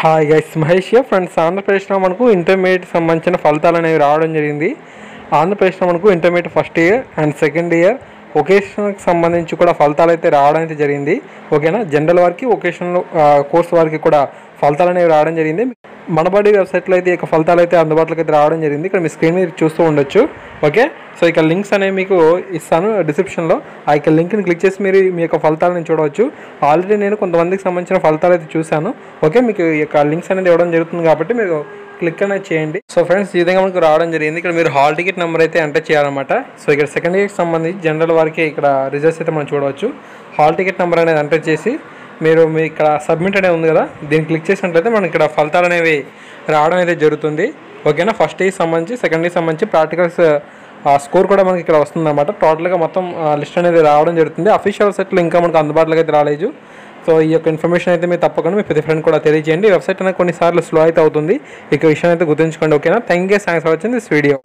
Hi guys, Mahesh friends. ఆంధ్రప్రదేశ్లో మనకు intermediate సంబంధించిన ఫలితాలు అనేవి రావడం జరిగింది. ఆంధ్రప్రదేశ్లో మనకు intermediate first year and second year వొకేషనల్కి సంబంధించి కూడా ఫలితాలు అయితే రావడం అయితే జరిగింది. ఓకేనా, జనరల్ వారికి వొకేషనల్ కోర్స్ వారికి కూడా ఫలితాలు అనేవి రావడం జరిగింది. మనబడి వెబ్సైట్లో అయితే ఇక ఫలితాలు అయితే అందుబాటులోకి అయితే రావడం జరిగింది. ఇక్కడ మీ స్క్రీన్ మీద చూస్తూ ఉండొచ్చు. ఓకే, సో ఇక లింక్స్ అనేవి మీకు ఇస్తాను డిస్క్రిప్షన్లో. ఆ యొక్క లింక్ని క్లిక్ చేసి మీరు మీ యొక్క ఫలితాలను చూడవచ్చు. ఆల్రెడీ నేను కొంతమందికి సంబంధించిన ఫలితాలు అయితే చూశాను. ఓకే, మీకు ఈ యొక్క లింక్స్ అనేది ఇవ్వడం జరుగుతుంది కాబట్టి మీరు క్లిక్ అనేది చేయండి. సో ఫ్రెండ్స్, ఈ విధంగా మనకు రావడం జరిగింది. ఇక్కడ మీరు హాల్ టికెట్ నెంబర్ అయితే ఎంటర్ చేయాలన్నమాట. సో ఇక్కడ సెకండ్ ఇయర్కి సంబంధించి జనరల్ వారికి ఇక్కడ రిజల్ట్స్ అయితే మనం చూడవచ్చు. హాల్ టికెట్ నెంబర్ అనేది ఎంటర్ చేసి మీరు మీ ఇక్కడ సబ్మిట్ అనేది ఉంది కదా, దీన్ని క్లిక్ చేసినట్లయితే మనకి ఇక్కడ ఫలితాలు అనేవి రావడం అయితే జరుగుతుంది. ఓకేనా, ఫస్ట్ ఇయర్ సంబంధించి సెకండ్ ఇయర్ సంబంధించి ప్రాక్టికల్స్ స్కోర్ కూడా మనకి ఇక్కడ వస్తుంది అన్నమాట. టోటల్గా మొత్తం లిస్ట్ అనేది రావడం జరుగుతుంది. అఫీషియల్ వెబ్సైట్లో ఇంకా మనకు అందుబాటులోకి అయితే రాలేదు. సో ఈ యొక్క ఇన్ఫర్మేషన్ అయితే మీరు తప్పకుండా మీ ప్రతి ఫ్రెండ్ కూడా తెలియజేయండి. వెబ్సైట్ అనేది కొన్నిసార్లు స్లో అయితే అవుతుంది. ఈ విషయం అయితే గుర్తుంచుకోండి. ఓకేనా, thanks for watching this video.